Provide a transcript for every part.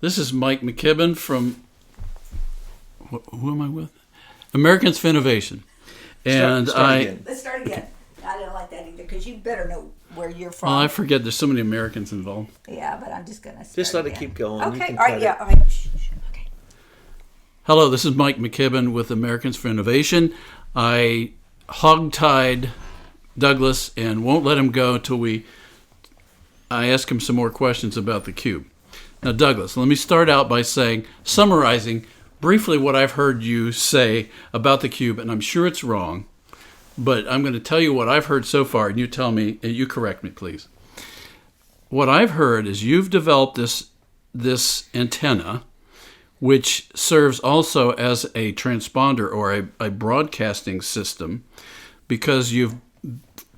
This is Mike McKibben from, who am I with? Americans for Innovation. And Let's start again. I didn't like that either, because you better know where you're from. I forget there's so many Americans involved. Yeah, but I'm just going to Just let it keep going. Okay, all right, yeah. All right. Okay. Hello, this is Mike McKibben with Americans for Innovation. I hogtied Douglas and won't let him go until I ask him some more questions about the cube. Now, Douglas, let me start out by summarizing briefly what I've heard you say about the cube, and I'm sure it's wrong, but I'm going to tell you what I've heard so far, and you tell me, and you correct me, please. What I've heard is you've developed this antenna, which serves also as a transponder or a broadcasting system, because you've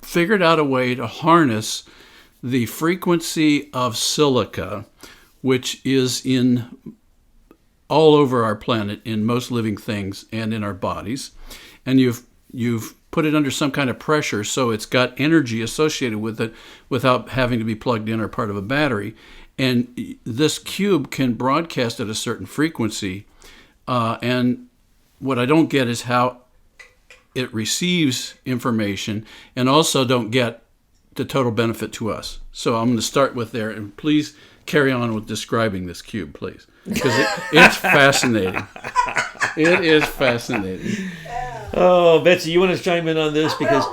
figured out a way to harness the frequency of silica, which is in all over our planet, in most living things and in our bodies, and you've put it under some kind of pressure so it's got energy associated with it without having to be plugged in or part of a battery. And this cube can broadcast at a certain frequency, and what I don't get is how it receives information, and also don't get the total benefit to us. So I'm going to start with there, and please carry on with describing this cube, please, because it's fascinating. It is fascinating. Oh, Betsy, you want to chime in on this? Because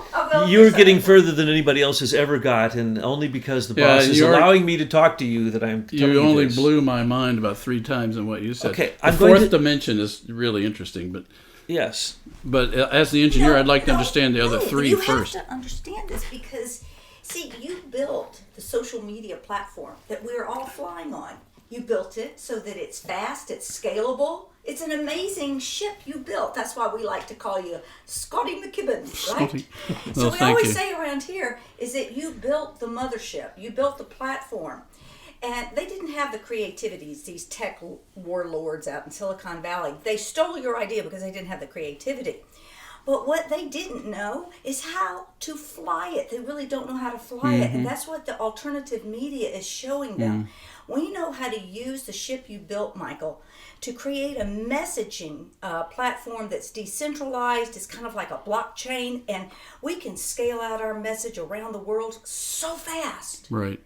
you're getting further than anybody else has ever got, and only because the boss is allowing me to talk to you that I'm telling you You only this. Blew my mind about 3 times in what you said. Okay, the fourth dimension is really interesting, but yes. But as the engineer, I'd like to understand the other 3 first. You have to understand this because, see, you built the social media platform that we're all flying on. You built it so that it's fast, it's scalable. It's an amazing ship you built. That's why we like to call you Scotty McKibben, right? So we always say around here is that you built the mothership. You built the platform. And they didn't have the creativities, these tech warlords out in Silicon Valley. They stole your idea because they didn't have the creativity. But what they didn't know is how to fly it. They really don't know how to fly it. And that's what the alternative media is showing them. We know how to use the ship you built, Michael, to create a messaging platform that's decentralized. It's kind of like a blockchain. And we can scale out our message around the world so fast. Right.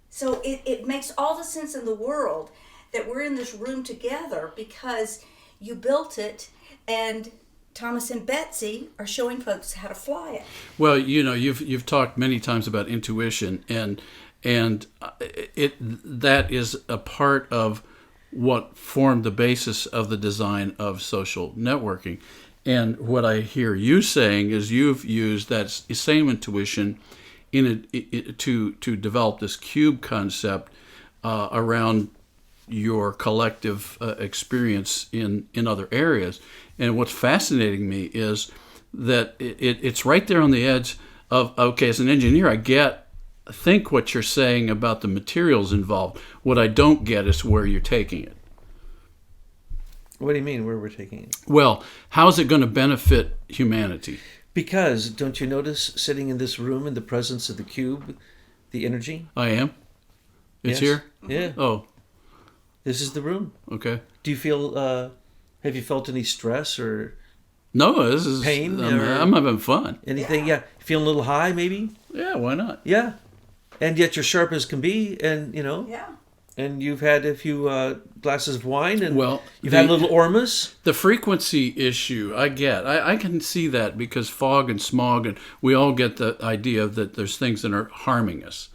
So it makes all the sense in the world that we're in this room together because you built it, and Thomas and Betsy are showing folks how to fly it. Well, you've talked many times about intuition, and that is a part of what formed the basis of the design of social networking. And what I hear you saying is you've used that same intuition to develop this cube concept around your collective experience in other areas. And what's fascinating me is that it's right there on the edge of, okay, as an engineer, I think what you're saying about the materials involved. What I don't get is where you're taking it. What do you mean, where we're taking it? Well, how is it going to benefit humanity? Because, don't you notice, sitting in this room in the presence of the cube, the energy? I am? It's Yes. here? Yeah. Oh, This is the room. okay. Do you feel, have you felt any stress or No, this is Pain I'm having fun. anything? Yeah. Feeling a little high, maybe? Yeah, why not? Yeah. And yet you're sharp as can be, and, Yeah. and you've had a few glasses of wine, and Well, you've had a little Ormus. The frequency issue, I get. I can see that because fog and smog, and we all get the idea that there's things that are harming us.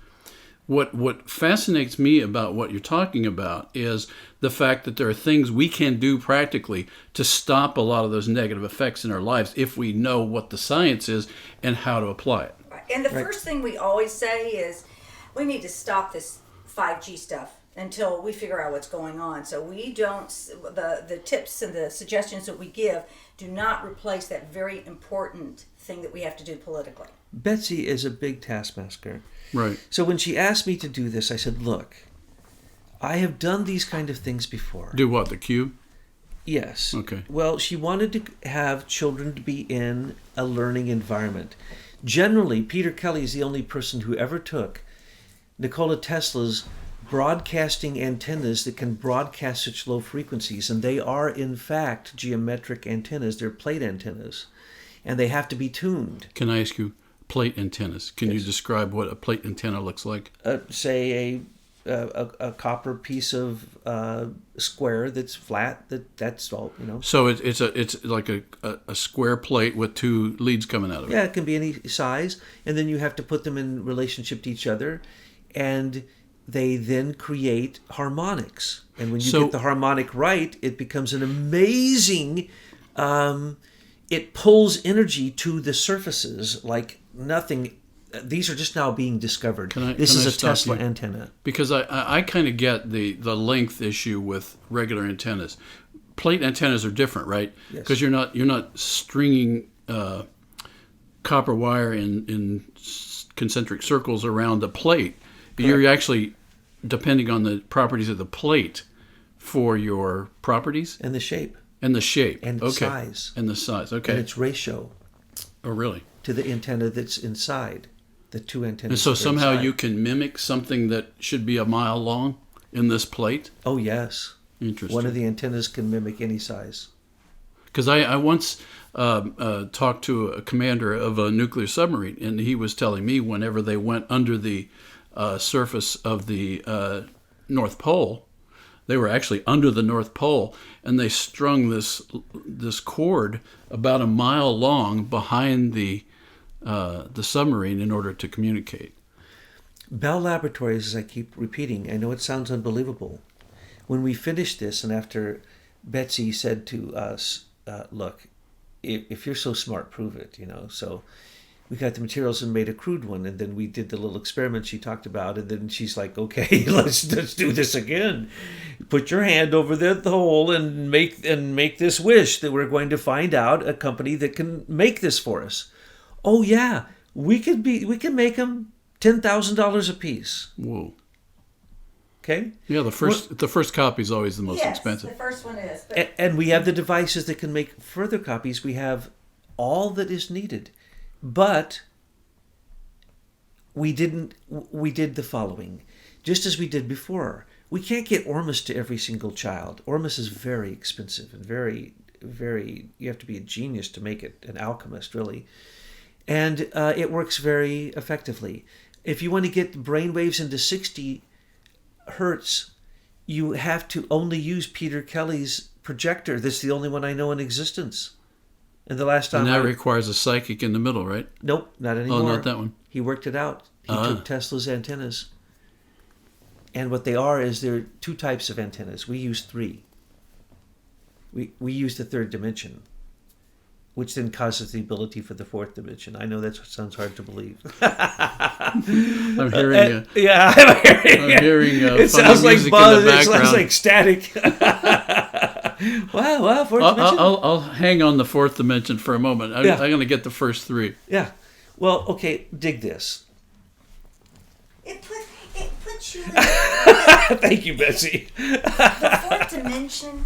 What fascinates me about what you're talking about is the fact that there are things we can do practically to stop a lot of those negative effects in our lives if we know what the science is and how to apply it. And the first thing we always say is we need to stop this 5G stuff until we figure out what's going on. So we don't, the tips and the suggestions that we give do not replace that very important thing that we have to do politically. Betsy is a big taskmaster. Right. So when she asked me to do this, I said, look, I have done these kind of things before. Do what, the cube? Yes. Okay. Well, she wanted to have children to be in a learning environment. Generally, Peter Kelly is the only person who ever took Nikola Tesla's broadcasting antennas that can broadcast such low frequencies, and they are in fact geometric antennas. They're plate antennas, and they have to be tuned. Can I ask you, plate antennas? Can you describe what a plate antenna looks like? Say a copper piece of square that's flat. That's all, you know. So it's like a square plate with two leads coming out of it. Yeah, it can be any size, and then you have to put them in relationship to each other, and they then create harmonics. And when you get the harmonic right, it becomes an amazing. It pulls energy to the surfaces like nothing. These are just now being discovered. This is a Tesla antenna. Because I kind of get the length issue with regular antennas. Plate antennas are different, right? Yes. Because you're not stringing copper wire in concentric circles around the plate. Correct. You're actually depending on the properties of the plate for your properties And the shape. And the shape. And the size. And the size. Okay. And its ratio. Oh, really? To the antenna that's inside. The two antennas. And so somehow inside. you can mimic something that should be a mile long in this plate? Oh, yes. Interesting. One of the antennas can mimic any size. Because I once talked to a commander of a nuclear submarine, and he was telling me whenever they went under the surface of the North Pole, they were actually under the North Pole, and they strung this cord about a mile long behind the submarine in order to communicate. Bell Laboratories, as I keep repeating, I know it sounds unbelievable. When we finished this, and after Betsy said to us, look, if you're so smart, prove it, you know. So we got the materials and made a crude one, and then we did the little experiment she talked about, and then she's like, okay, let's do this again. Put your hand over the hole and make this wish that we're going to find out a company that can make this for us. Oh yeah, we can make them $10,000 a piece. Whoa. Okay. Yeah, the first copy is always the most expensive. The first one is. And we have the devices that can make further copies. We have all that is needed, but we did the following, just as we did before. We can't get Ormus to every single child. Ormus is very expensive and very, very. You have to be a genius to make it, an alchemist, really. And it works very effectively. If you want to get brain waves into 60 hertz, you have to only use Peter Kelly's projector. That's the only one I know in existence. And the last time, and that requires a psychic in the middle, right? Nope, not anymore. Oh, not that one. He worked it out. He took Tesla's antennas. And what they are is there are two types of antennas. We use three. We use the third dimension, which then causes the ability for the fourth dimension. I know that sounds hard to believe. I'm hearing. I'm hearing. It sounds like buzz. It sounds like static. Wow! Fourth dimension. I'll hang on the fourth dimension for a moment. I'm going to get the first three. Yeah. Well, okay. Dig this. It puts you in Thank you, Betsy. the fourth dimension.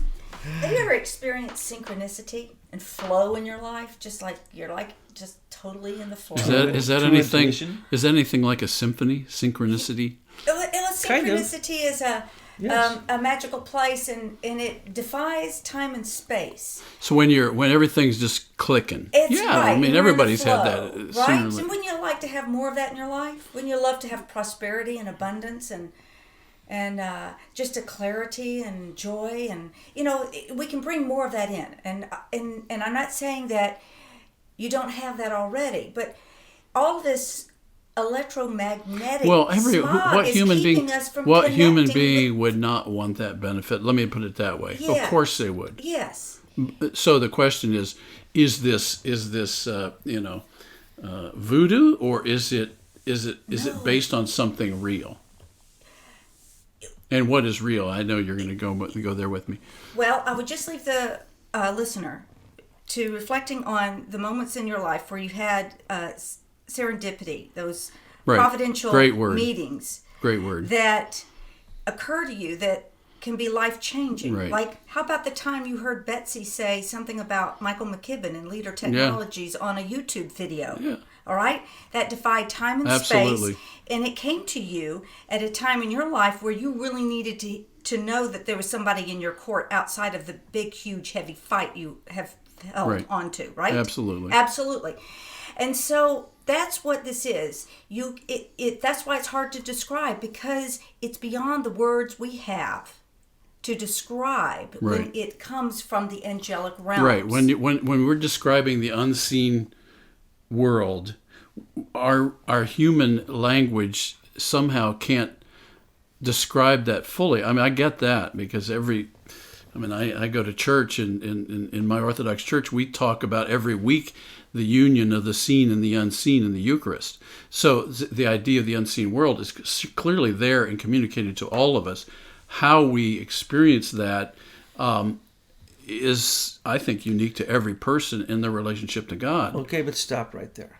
Have you ever experienced synchronicity and flow in your life? Just like you're just totally in the flow. Is that anything? Intuition? Is that anything like a symphony? Synchronicity? Synchronicity is a Yes. A magical place, and it defies time and space. So when everything's just clicking, it's right. I mean everybody's had that, right? And wouldn't you like to have more of that in your life? Wouldn't you love to have prosperity and abundance and just a clarity and joy, and we can bring more of that in, and I'm not saying that you don't have that already, but all this electromagnetic what human being connecting would not want that benefit? Let me put it that way. Yes. Of course they would. Yes. So the question is this voodoo, or is it based on something real? And what is real? I know you're going to go there with me. Well, I would just leave the listener to reflecting on the moments in your life where you had serendipity, those providential meetings. Great word. That occur to you that can be life-changing. Right. Like, how about the time you heard Betsy say something about Michael McKibben and Leader Technologies on a YouTube video? Yeah. All right? That defied time and Absolutely. space. and it came to you at a time in your life where you really needed to know that there was somebody in your court outside of the big, huge, heavy fight you have held onto, right? Absolutely. And so that's what this is. That's why it's hard to describe, because it's beyond the words we have to describe when it comes from the angelic realms. Right. When we're describing the unseen world, our human language somehow can't describe that fully. I mean, I get that, because I go to church, and in my Orthodox church, we talk about every week the union of the seen and the unseen in the Eucharist. So the idea of the unseen world is clearly there and communicated to all of us. How we experience that is, I think, unique to every person in their relationship to God. Okay, but stop right there.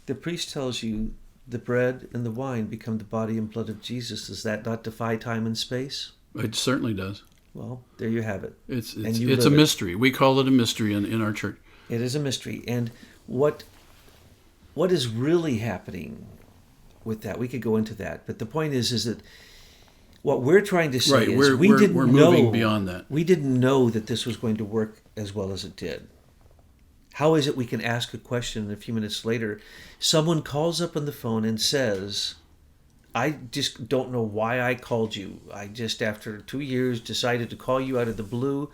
The priest tells you the bread and the wine become the body and blood of Jesus. Does that not defy time and space? It certainly does. Well, there you have it. It's a mystery. We call it a mystery in our church. It is a mystery. And what is really happening with that? We could go into that. But the point is that what we're trying to say is we're moving beyond that. We didn't know that this was going to work as well as it did. How is it we can ask a question and a few minutes later, someone calls up on the phone and says, I just don't know why I called you. I just, after 2 years, decided to call you out of the blue.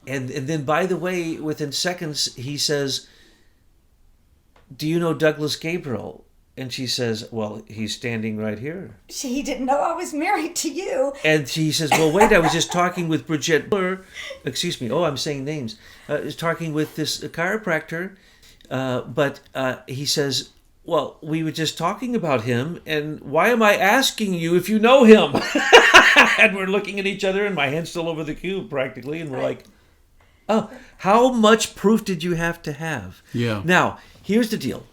And then, by the way, within seconds, he says, do you know Douglas Gabriel? And she says, well, he's standing right here. He didn't know I was married to you. And he says, well, wait, I was just talking with Bridget Buller. Excuse me. Oh, I'm saying names. Talking with this chiropractor. But he says, well, we were just talking about him. And why am I asking you if you know him? And we're looking at each other, and my hand's still over the cube practically. And we're like, oh, how much proof did you have to have? Yeah. Now, here's the deal.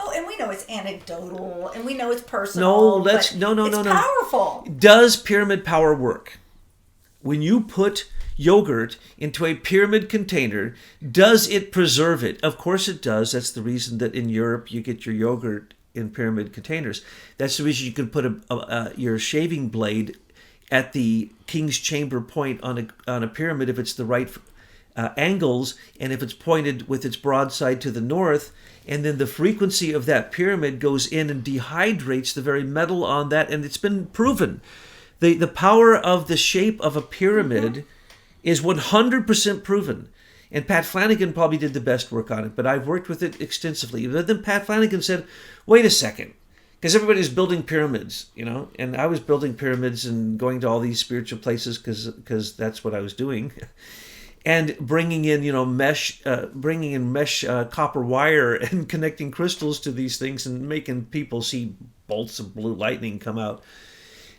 Oh, and we know it's anecdotal, and we know it's personal. No. It's powerful. Does pyramid power work? When you put yogurt into a pyramid container, does it preserve it? Of course it does. That's the reason that in Europe you get your yogurt in pyramid containers. That's the reason you can put your shaving blade at the king's chamber point on a pyramid if it's the right angles, and if it's pointed with its broadside to the north, and then the frequency of that pyramid goes in and dehydrates the very metal on that, and it's been proven. The power of the shape of a pyramid is 100% proven. And Pat Flanagan probably did the best work on it, but I've worked with it extensively. But then Pat Flanagan said, wait a second, because everybody's building pyramids, and I was building pyramids and going to all these spiritual places because that's what I was doing. And bringing in, mesh copper wire and connecting crystals to these things and making people see bolts of blue lightning come out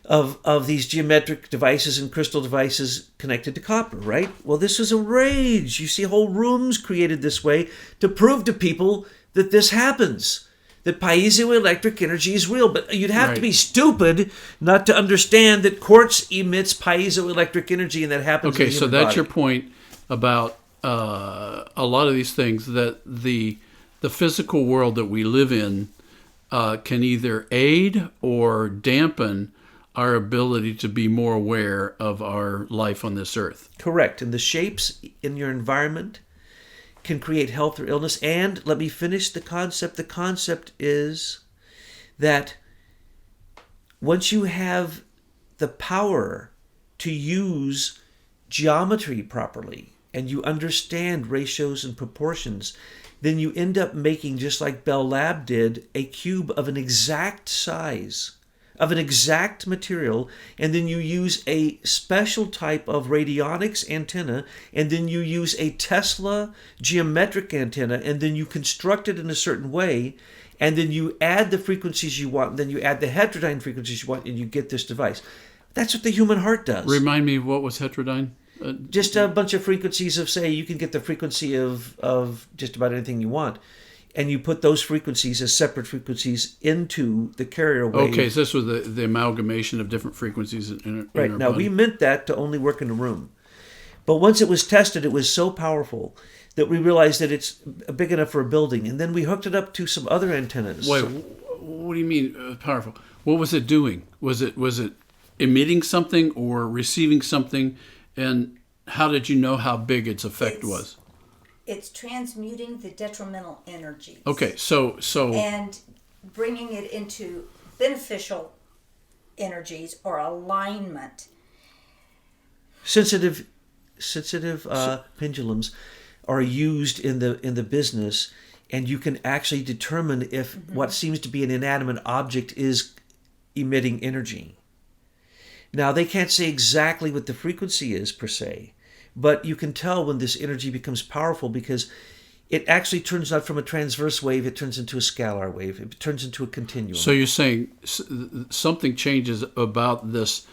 of these geometric devices and crystal devices connected to copper, right? Well, this was a rage. You see whole rooms created this way to prove to people that this happens, that piezoelectric energy is real. But you'd have to be stupid not to understand that quartz emits piezoelectric energy, and that happens in the human that's body. Your point about a lot of these things, that the physical world that we live in can either aid or dampen our ability to be more aware of our life on this earth. Correct. And the shapes in your environment can create health or illness. And let me finish the concept. The concept is that once you have the power to use geometry properly, and you understand ratios and proportions, then you end up making, just like Bell Lab did, a cube of an exact size, of an exact material, and then you use a special type of radionics antenna, and then you use a Tesla geometric antenna, and then you construct it in a certain way, and then you add the frequencies you want, and then you add the heterodyne frequencies you want, and you get this device. That's what the human heart does. Remind me, what was heterodyne? Just a bunch of frequencies of, say, you can get the frequency of just about anything you want. And you put those frequencies as separate frequencies into the carrier wave. Okay, so this was the amalgamation of different frequencies in right. our Now, body. we meant that to only work in a room. But once it was tested, it was so powerful that we realized that it's big enough for a building. And then we hooked it up to some other antennas. Wait, What do you mean powerful? What was it doing? Was it emitting something or receiving something? And how did you know how big its effect was? It's transmuting the detrimental energies. Okay, so and bringing it into beneficial energies or alignment. Sensitive pendulums are used in the business, and you can actually determine if what seems to be an inanimate object is emitting energy. Now, they can't say exactly what the frequency is per se, but you can tell when this energy becomes powerful because it actually turns out from a transverse wave, it turns into a scalar wave. It turns into a continuum. So you're saying something changes about this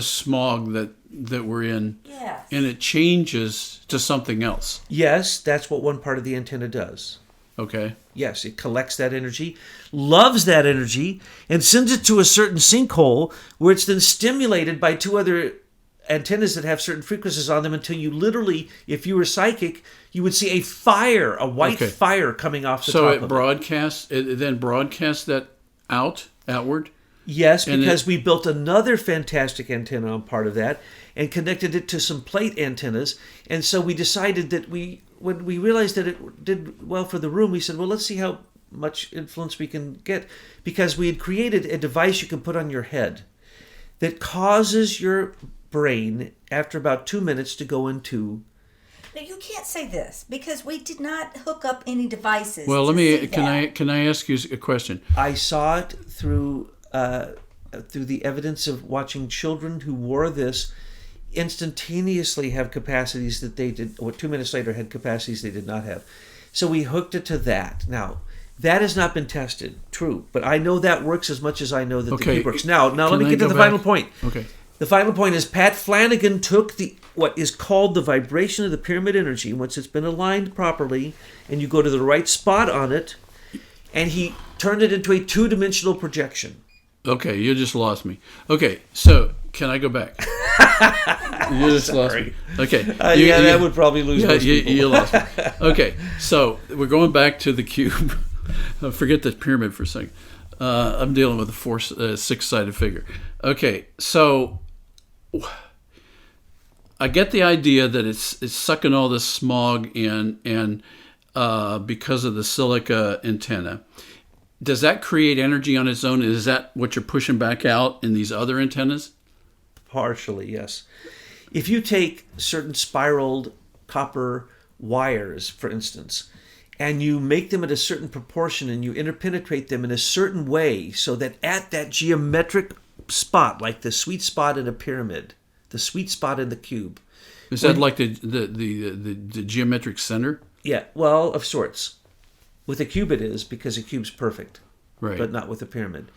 smog that we're in, Yes. and it changes to something else. Yes, that's what one part of the antenna does. Okay. Yes, it collects that energy, loves that energy, and sends it to a certain sinkhole where it's then stimulated by two other antennas that have certain frequencies on them until you literally, if you were psychic, you would see a fire, a white Okay. fire coming off the So top it of broadcasts. It then broadcasts that outward. Yes, And because we built another fantastic antenna on part of that and connected it to some plate antennas. And so we decided that when we realized that it did well for the room, we said, well, let's see how much influence we can get. Because we had created a device you can put on your head that causes your brain, after about 2 minutes, to go into... Now, you can't say this because we did not hook up any devices. Well, to see that. can I ask you a question? I saw it through the evidence of watching children who wore this instantaneously have capacities that they did, or 2 minutes later had capacities they did not have. So we hooked it to that. Now, that has not been tested, true, but I know that works as much as I know that the Okay. cube works. Now let Can me I get to go the back? final point. Okay. The final point is Pat Flanagan took what is called the vibration of the pyramid energy, once it's been aligned properly, and you go to the right spot on it, and he turned it into a two-dimensional projection. Okay, you just lost me. Okay, so can I go back? You just lost me. Okay. That would probably lose most people. You lost me. Okay, so we're going back to the cube. Forget the pyramid for a second. I'm dealing with a six-sided figure. Okay, so I get the idea that it's sucking all this smog in, and because of the silica antenna. Does that create energy on its own? Is that what you're pushing back out in these other antennas? Partially, yes. If you take certain spiraled copper wires, for instance, and you make them at a certain proportion and you interpenetrate them in a certain way so that at that geometric spot, like the sweet spot in a pyramid, the sweet spot in the cube. Is that like the geometric center? Yeah, well, of sorts. With a cube it is, because a cube's perfect, Right. but not with a pyramid.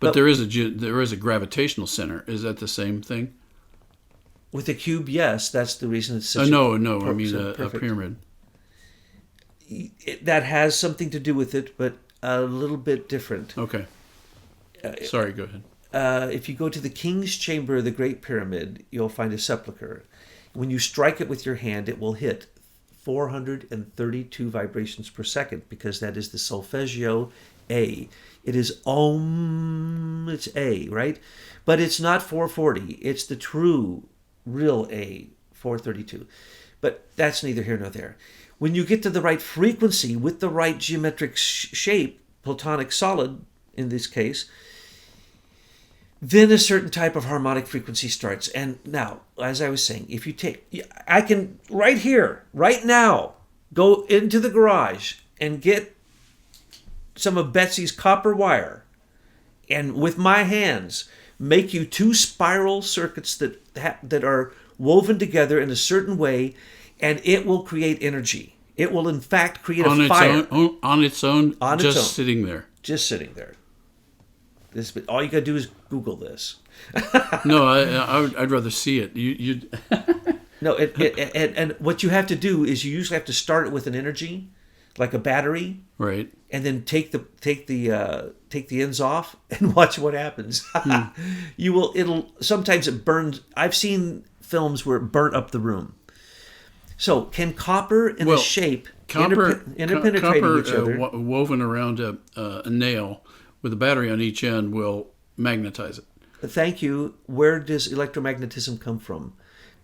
But there is a gravitational center. Is that the same thing? With a cube, yes, that's the reason it's such No. I mean so a perfect. pyramid. That has something to do with it, but a little bit different. Okay. Sorry. Go ahead. If you go to the King's Chamber of the Great Pyramid, you'll find a sepulcher. When you strike it with your hand, it will hit 432 vibrations per second, because that is the solfeggio A. It is Om, it's A, right? But it's not 440. It's the true, real A, 432. But that's neither here nor there. When you get to the right frequency with the right geometric shape, platonic solid in this case, then a certain type of harmonic frequency starts. And now, as I was saying, if you take, I can right here, right now, go into the garage and get some of Betsy's copper wire, and with my hands make you two spiral circuits that are woven together in a certain way, and it will create energy. It will in fact create a fire On its own, On its just own. sitting there. just sitting there. All you gotta do is Google this. No, I'd rather see it. You No, and what you have to do is you usually have to start it with an energy, like a battery, right? and then take the ends off and watch what happens. Sometimes it burns. I've seen films where it burnt up the room. So can copper and the shape interpenetrating copper each other? woven around a nail with a battery on each end will magnetize it. Thank you. Where does electromagnetism come from?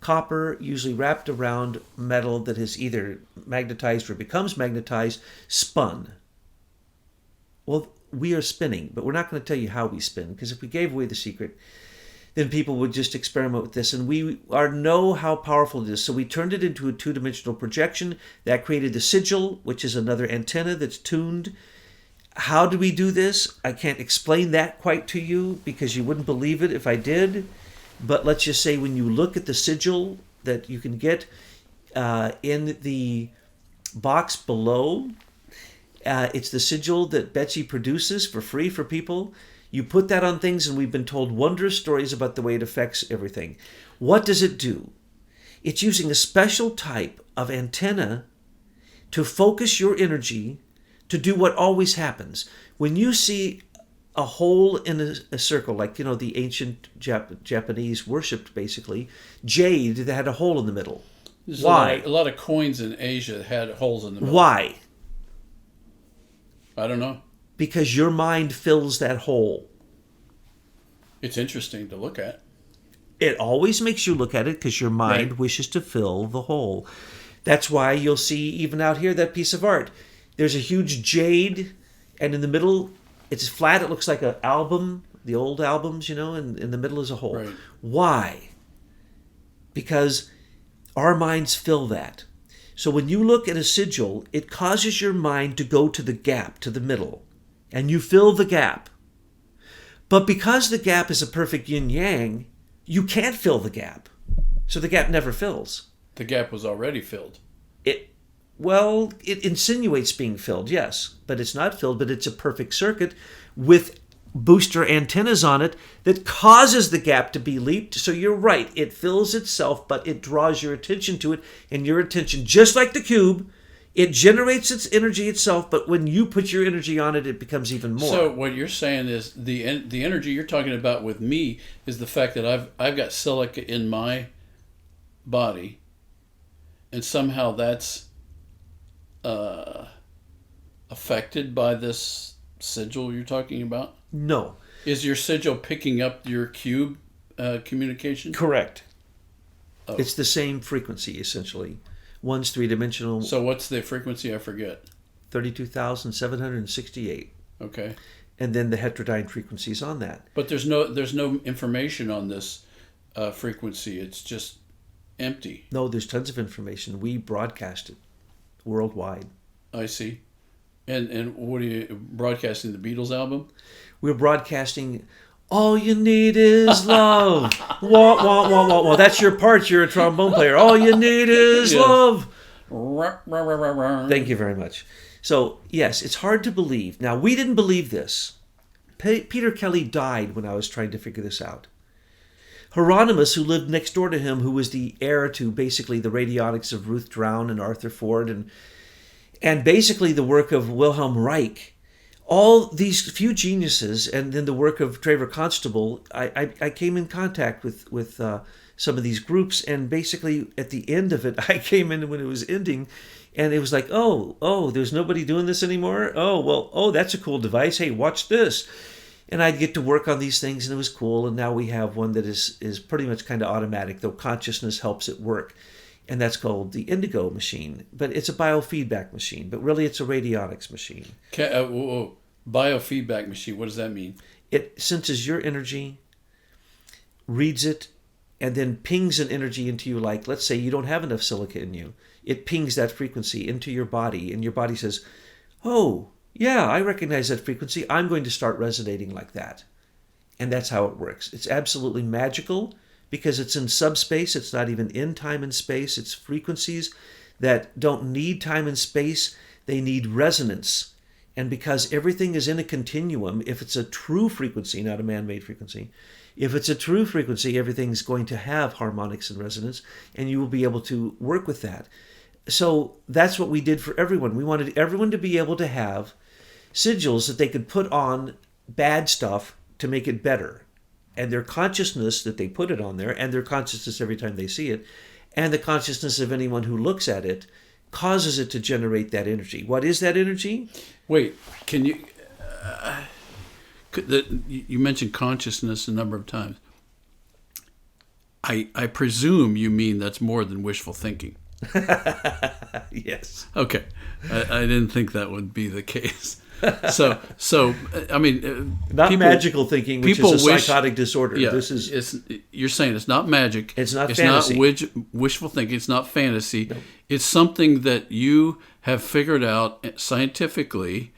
Copper, usually wrapped around metal that is either magnetized or becomes magnetized, spun. Well, we are spinning, but we're not going to tell you how we spin, because if we gave away the secret, then people would just experiment with this, and we know how powerful it is. So we turned it into a two-dimensional projection that created the sigil, which is another antenna that's tuned. How do we do this? I can't explain that quite to you, because you wouldn't believe it if I did. But let's just say when you look at the sigil that you can get in the box below, it's the sigil that Betsy produces for free for people. You put that on things, and we've been told wondrous stories about the way it affects everything. What does it do? It's using a special type of antenna to focus your energy to do what always happens. When you see a hole in a circle, like, the ancient Japanese worshipped, basically, jade that had a hole in the middle. There's Why? A lot of coins in Asia had holes in the middle. Why? I don't know. Because your mind fills that hole. It's interesting to look at. It always makes you look at it because your mind Right. wishes to fill the hole. That's why you'll see, even out here, that piece of art. There's a huge jade, and in the middle, it's flat. It looks like an album, the old albums, and in the middle is a hole. Right. Why? Because our minds fill that. So when you look at a sigil, it causes your mind to go to the gap, to the middle, and you fill the gap. But because the gap is a perfect yin-yang, you can't fill the gap. So the gap never fills. The gap was already filled. It insinuates being filled, yes, but it's not filled, but it's a perfect circuit with booster antennas on it that causes the gap to be leaped. So you're right, it fills itself, but it draws your attention to it, and your attention, just like the cube, it generates its energy itself, but when you put your energy on it, it becomes even more. So what you're saying is the energy you're talking about with me is the fact that I've got silica in my body, and somehow that's affected by this sigil you're talking about? No. Is your sigil picking up your cube communication? Correct. Oh. It's the same frequency, essentially. One's three-dimensional, So what's the frequency? I forget. 32,768. Okay. And then the heterodyne frequencies on that. But there's no information on this frequency. It's just empty. No, there's tons of information. We broadcast it worldwide. I see. And what are you broadcasting? The Beatles album? We're broadcasting All You Need Is Love. Wah, wah, wah, wah, wah. That's your part. You're a trombone player. All you need is Yes. love. Thank Thank you very much. So, yes, it's hard to believe. Now, we didn't believe this. Peter Kelly died when I was trying to figure this out. Hieronymus, who lived next door to him, who was the heir to basically the radionics of Ruth Drown and Arthur Ford and basically the work of Wilhelm Reich, all these few geniuses, and then the work of Trevor Constable, I came in contact with some of these groups, and basically at the end of it, I came in when it was ending, and it was like, oh, there's nobody doing this anymore? Oh, that's a cool device. Hey, watch this. And I'd get to work on these things, and it was cool, and now we have one that is pretty much kind of automatic, though consciousness helps it work. And that's called the Indigo machine. But it's a biofeedback machine, but really it's a radionics machine. Biofeedback machine. What does that mean? It senses your energy, reads it, and then pings an energy into you. Like, let's say you don't have enough silica in you. It pings that frequency into your body, and your body says, oh, yeah, I recognize that frequency. I'm going to start resonating like that. And that's how it works. It's absolutely magical because it's in subspace. It's not even in time and space. It's frequencies that don't need time and space. They need resonance. And because everything is in a continuum, if it's a true frequency, not a man-made frequency, if it's a true frequency, everything's going to have harmonics and resonance, and you will be able to work with that. So that's what we did for everyone. We wanted everyone to be able to have sigils that they could put on bad stuff to make it better. And their consciousness that they put it on there, and their consciousness every time they see it, and the consciousness of anyone who looks at it, causes it to generate that energy. What is that energy? Wait, can you... You mentioned consciousness a number of times. I presume you mean that's more than wishful thinking. Yes. Okay, I didn't think that would be the case. So I mean, Not magical thinking, which is a wish- psychotic disorder. Yeah, This is you're saying it's not magic. It's not It's fantasy. not wishful thinking. It's not fantasy. It's something that you have figured out scientifically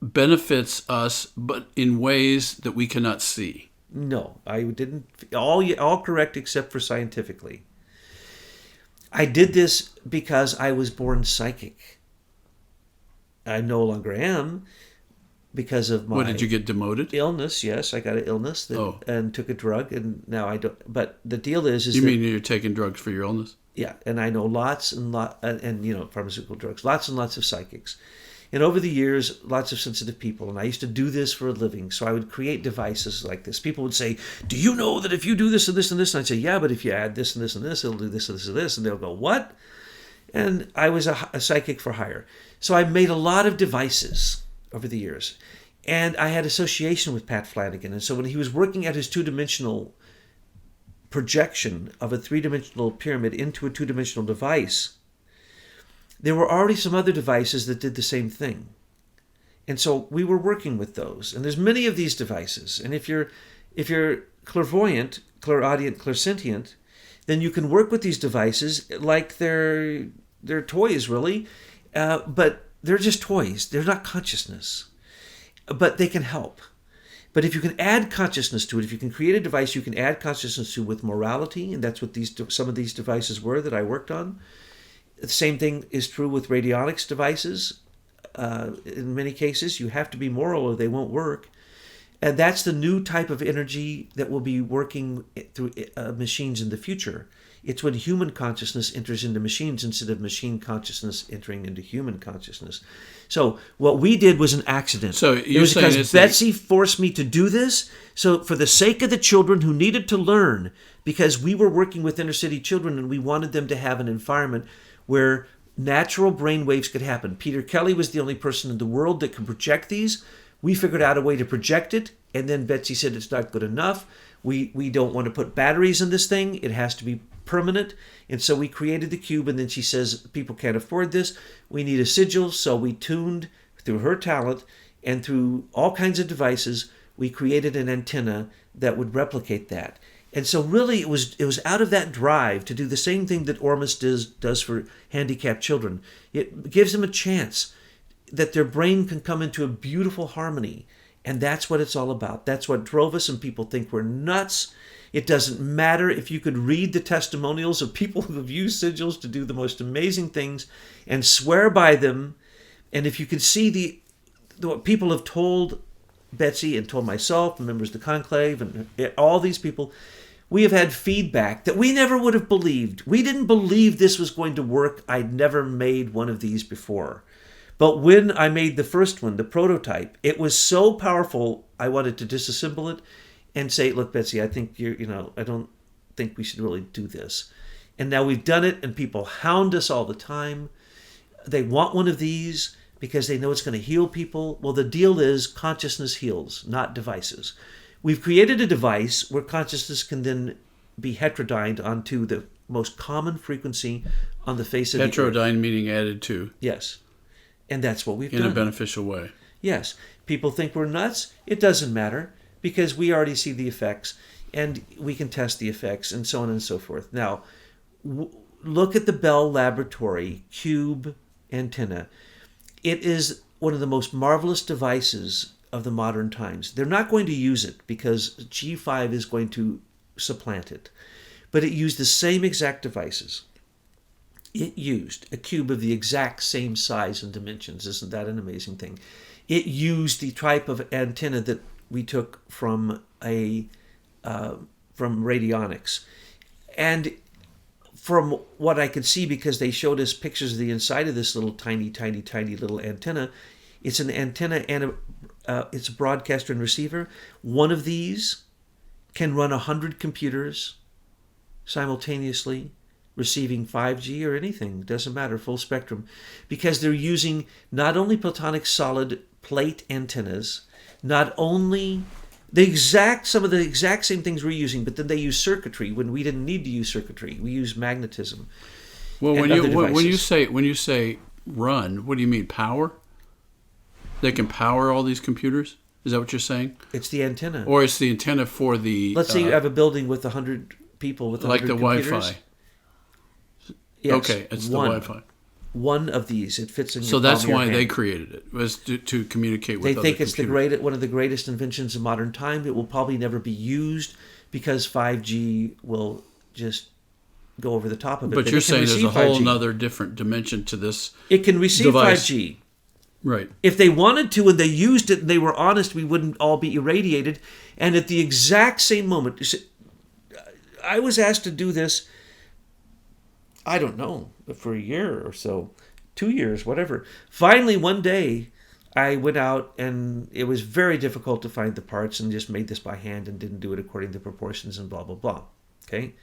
benefits us, but in ways that we cannot see. no. I didn't. All correct except for scientifically. I did this because I was born psychic. I no longer am because of my What, did you get demoted? illness. Yes, I got an illness and took a drug, and now I don't. But the deal is You that, mean you're taking drugs for your illness? yeah, and I know lots and pharmaceutical drugs, lots and lots of psychics. And over the years, lots of sensitive people, and I used to do this for a living. So I would create devices like this. People would say, "Do you know that if you do this and this and this?" And I'd say, "Yeah, but if you add this and this and this, it'll do this and this and this." And they'll go, "What?" And I was a psychic for hire. So I made a lot of devices over the years. And I had association with Pat Flanagan. And so when he was working at his two-dimensional projection of a three-dimensional pyramid into a two-dimensional device, there were already some other devices that did the same thing. And so we were working with those. And there's many of these devices. And if you're clairvoyant, clairaudient, clairsentient, then you can work with these devices like they're toys, really. But they're just toys. They're not consciousness. But they can help. But if you can add consciousness to it, if you can create a device you can add consciousness to with morality, and that's what some of these devices were that I worked on. The same thing is true with radionics devices. In many cases, you have to be moral or they won't work. And that's the new type of energy that will be working through machines in the future. It's when human consciousness enters into machines instead of machine consciousness entering into human consciousness. So what we did was an accident. So it you're was saying because Betsy forced me to do this. So for the sake of the children who needed to learn, because we were working with inner city children and we wanted them to have an environment where natural brain waves could happen. Peter Kelly was the only person in the world that could project these. We figured out a way to project it, and then Betsy said it's not good enough. We don't want to put batteries in this thing. It has to be permanent. And so we created the cube, and then she says, people can't afford this. We need a sigil. So we tuned through her talent and through all kinds of devices, we created an antenna that would replicate that. And so really it was out of that drive to do the same thing that Ormus does for handicapped children. It gives them a chance that their brain can come into a beautiful harmony. And that's what it's all about. That's what drove us, and people think we're nuts. It doesn't matter if you could read the testimonials of people who have used sigils to do the most amazing things and swear by them. And if you could see what people have told Betsy and told myself and members of the conclave and all these people, we have had feedback that we never would have believed. We didn't believe this was going to work. I'd never made one of these before. But when I made the first one, the prototype, it was so powerful, I wanted to disassemble it and say, look, Betsy, I think I don't think we should really do this. And now we've done it, and people hound us all the time. They want one of these because they know it's going to heal people. Well, the deal is consciousness heals, not devices. We've created a device where consciousness can then be heterodyned onto the most common frequency on the face of the earth. Heterodyne meaning added to. Yes. And that's what we've in done. In a beneficial way. Yes. People think we're nuts. It doesn't matter because we already see the effects and we can test the effects and so on and so forth. Now, look at the Bell Laboratory Cube antenna. It is one of the most marvelous devices of the modern times. They're not going to use it because G5 is going to supplant it. But it used the same exact devices. It used a cube of the exact same size and dimensions. Isn't that an amazing thing? It used the type of antenna that we took from radionics. And from what I could see, because they showed us pictures of the inside of this little tiny little antenna, it's an antenna and it's a broadcaster and receiver. One of these can run 100 computers simultaneously, receiving 5G or anything, doesn't matter, full spectrum, because they're using not only platonic solid plate antennas, not only some of the exact same things we're using, but then they use circuitry when we didn't need to use circuitry. We use magnetism. Well, and when other you devices. say run, what do you mean power? They can power all these computers? Is that what you're saying? It's the antenna. Or it's the antenna for the Let's say you have a building with 100 people with 100 like the computers. Wi-Fi. Yes, Okay, it's the Wi-Fi. One of these, it fits in your So that's palm of why your they hand. created it, was to communicate with They other think it's computers. one of the greatest inventions of modern time. It will probably never be used because 5G will just go over the top of it. But it you're can saying there's a receive whole 5G. nother different dimension to this. It can receive device. 5G. Right. If they wanted to and they used it and they were honest, we wouldn't all be irradiated. And at the exact same moment, I was asked to do this, I don't know, for a year or so, 2 years, whatever. Finally, one day, I went out and it was very difficult to find the parts and just made this by hand and didn't do it according to proportions and blah, blah, blah. Okay?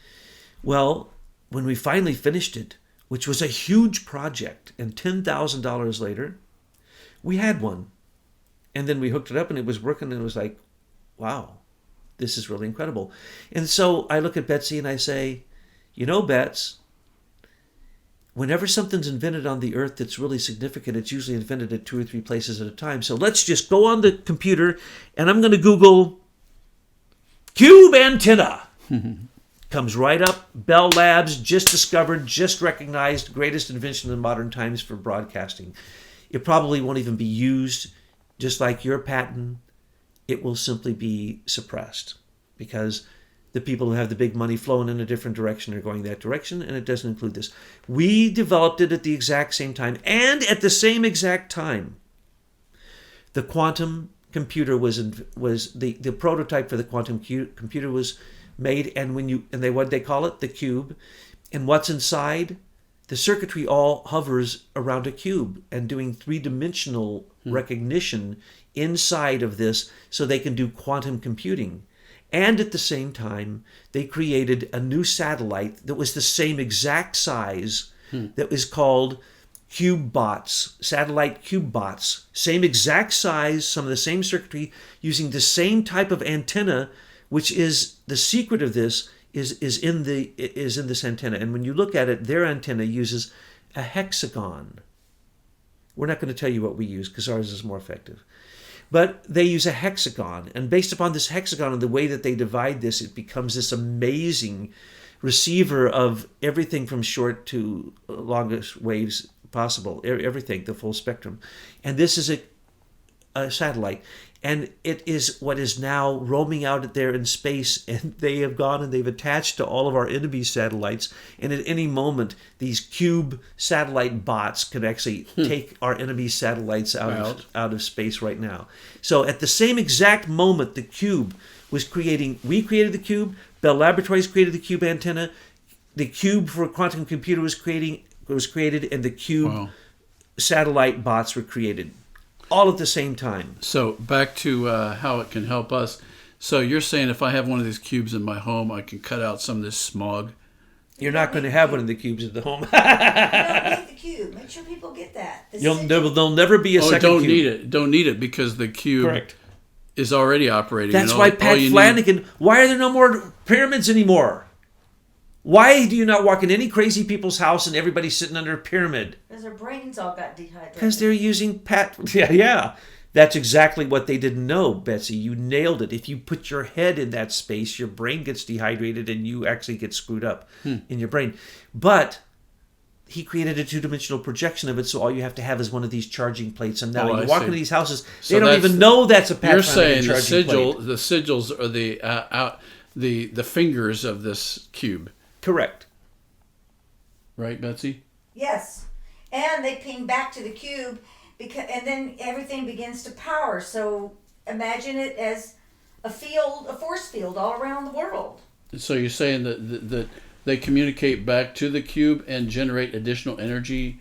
Well, when we finally finished it, which was a huge project, and $10,000 later, we had one. And then we hooked it up and it was working and it was like, wow, this is really incredible. And so I look at Betsy and I say, you know, Bets, whenever something's invented on the earth that's really significant, it's usually invented at 2 or 3 places at a time. So let's just go on the computer and I'm going to Google cube antenna. Comes right up. Bell Labs, just discovered, just recognized, greatest invention in modern times for broadcasting. It probably won't even be used, just like your patent. It will simply be suppressed because the people who have the big money flowing in a different direction are going that direction, and it doesn't include this. We developed it at the exact same time, and at the same exact time, the quantum computer was the prototype for the quantum computer was made, and what they call it, the cube, and what's inside. The circuitry all hovers around a cube and doing 3-dimensional recognition inside of this so they can do quantum computing. And at the same time, they created a new satellite that was the same exact size that was called CubeBots, satellite CubeBots. Same exact size, some of the same circuitry, using the same type of antenna, which is the secret of this is in this antenna. And when you look at it, their antenna uses a hexagon. We're not going to tell you what we use because ours is more effective. But they use a hexagon. And based upon this hexagon and the way that they divide this, it becomes this amazing receiver of everything from short to longest waves possible. Everything, the full spectrum. And this is a satellite. And it is what is now roaming out there in space, and they have gone and they've attached to all of our enemy satellites. And at any moment, these cube satellite bots can actually take our enemy satellites out of space right now. So at the same exact moment, the cube was creating. We created the cube. Bell Laboratories created the cube antenna. The cube for a quantum computer was created, and the cube satellite bots were created. All at the same time. So back to how it can help us. So you're saying if I have one of these cubes in my home, I can cut out some of this smog? You're not going to have one of the cubes at the home. You don't need the cube. Make sure people get that. There'll never be a second don't cube. need it. Don't need it because the cube Correct. is already operating. That's and why all Pat you Flanagan, why are there no more pyramids anymore? Why do you not walk in any crazy people's house and everybody's sitting under a pyramid? Because their brains all got dehydrated. Because they're using Yeah. That's exactly what they didn't know, Betsy. You nailed it. If you put your head in that space, your brain gets dehydrated and you actually get screwed up in your brain. But he created a 2-dimensional projection of it, so all you have to have is one of these charging plates. And now you walk into these houses, they don't even know that's a Pat You're Flanagan saying the charging plate. the sigils are the fingers of this cube. Correct. Right, Betsy? Yes. And they ping back to the cube, and then everything begins to power. So imagine it as a force field all around the world. So you're saying that they communicate back to the cube and generate additional energy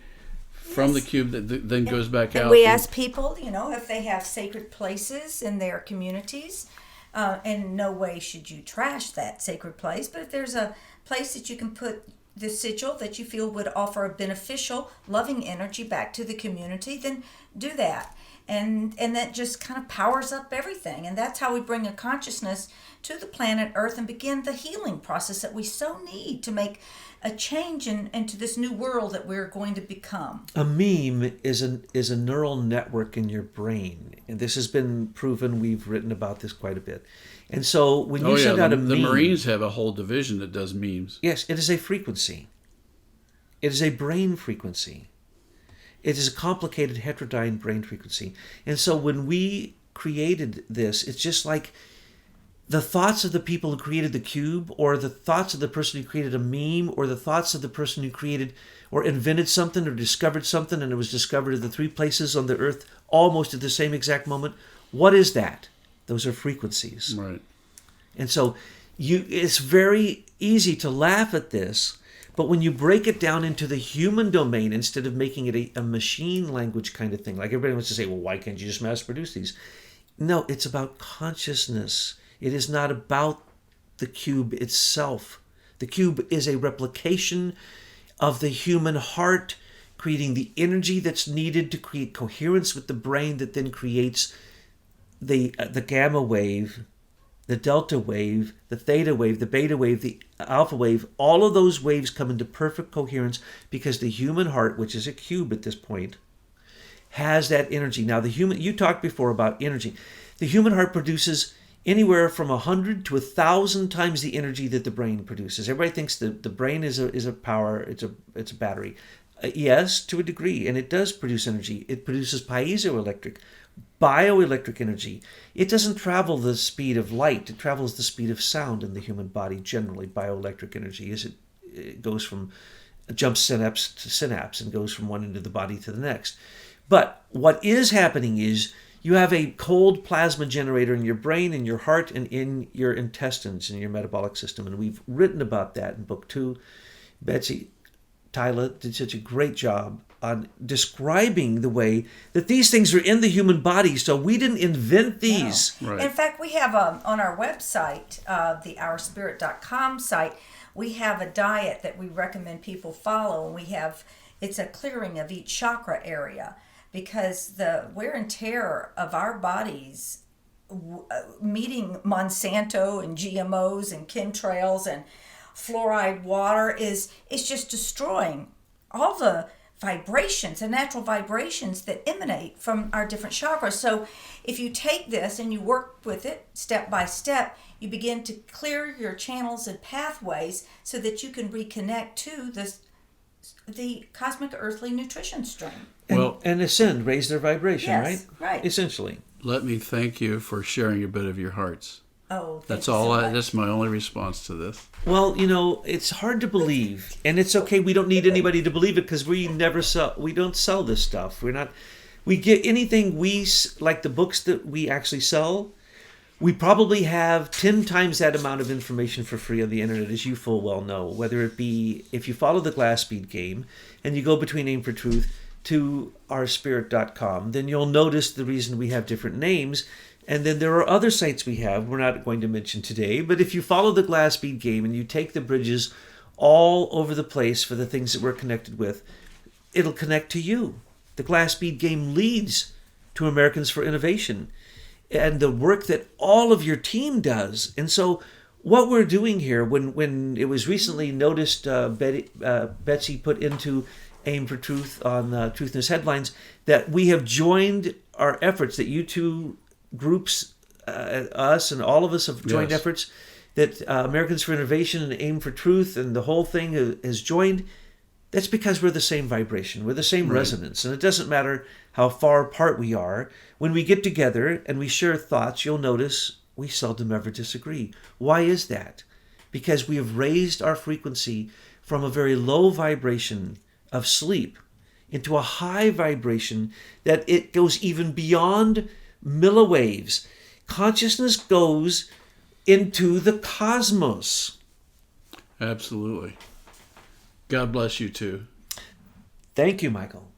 from the cube that then goes back out. And we ask people, if they have sacred places in their communities, and in no way should you trash that sacred place, but if there's a place that you can put the sigil that you feel would offer a beneficial, loving energy back to the community, then do that. and that just kind of powers up everything. And that's how we bring a consciousness to the planet Earth and begin the healing process that we so need to make a change into this new world that we're going to become. A meme is a neural network in your brain, and this has been proven. We've written about this quite a bit. And so when you send out a meme, the Marines have a whole division that does memes. yes, it is a frequency. It is a brain frequency. It is a complicated heterodyne brain frequency. And so when we created this, it's just like the thoughts of the people who created the cube, or the thoughts of the person who created a meme, or the thoughts of the person who created or invented something or discovered something, and it was discovered in the 3 places on the earth almost at the same exact moment. What is that? Those are frequencies. Right. And so it's very easy to laugh at this, but when you break it down into the human domain, instead of making it a machine language kind of thing, like everybody wants to say, well, why can't you just mass produce these? No, it's about consciousness. It is not about the cube itself. The cube is a replication of the human heart, creating the energy that's needed to create coherence with the brain, that then creates the gamma wave, the delta wave, the theta wave, the beta wave, the alpha wave. All of those waves come into perfect coherence because the human heart, which is a cube at this point, has that energy. Now, you talked before about energy. The human heart produces anywhere from 100 to 1,000 times the energy that the brain produces. Everybody thinks that the brain is a power, it's a battery. Yes, to a degree, and it does produce energy. It produces piezoelectric, bioelectric energy. It doesn't travel the speed of light. It travels the speed of sound in the human body. Generally, bioelectric energy it goes from jumps synapse to synapse and goes from one end of the body to the next. But what is happening is you have a cold plasma generator in your brain, in your heart, and in your intestines, in your metabolic system. And we've written about that in book 2. Betsy Tyler did such a great job on describing the way that these things are in the human body. So we didn't invent these. No. Right. In fact, we have on our website, the OurSpirit.com site, we have a diet that we recommend people follow. And it's a clearing of each chakra area, because the wear and tear of our bodies, meeting Monsanto and GMOs and chemtrails and fluoride water is just destroying all the vibrations, the natural vibrations that emanate from our different chakras. So if you take this and you work with it step by step, you begin to clear your channels and pathways so that you can reconnect to the cosmic earthly nutrition stream. And ascend, raise their vibration, Yes, right? right. Essentially. Let me thank you for sharing a bit of your hearts. Oh, That's thank you all. so much. That's my only response to this. Well, it's hard to believe, and it's okay. We don't need anybody to believe it because we don't sell this stuff. We get anything like the books that we actually sell. We probably have 10 times that amount of information for free on the internet, as you full well know. Whether it be if you follow the Glass Speed game and you go between Aim for Truth to OurSpirit.com, then you'll notice the reason we have different names. And then there are other sites we have we're not going to mention today. But if you follow the Glass Speed game and you take the bridges all over the place for the things that we're connected with, it'll connect to you. The Glass Speed game leads to Americans for Innovation and the work that all of your team does. And so what we're doing here, when it was recently noticed, Betsy put into Aim for Truth on Truth News Headlines, that we have joined our efforts, that you two groups, us and all of us have joined Yes. efforts, that Americans for Innovation and Aim for Truth and the whole thing has joined. That's because we're the same vibration. We're the same resonance. And it doesn't matter how far apart we are. When we get together and we share thoughts, you'll notice we seldom ever disagree. Why is that? Because we have raised our frequency from a very low vibration of sleep into a high vibration that it goes even beyond milliwaves. Consciousness goes into the cosmos. Absolutely. God bless you too. Thank you, Michael.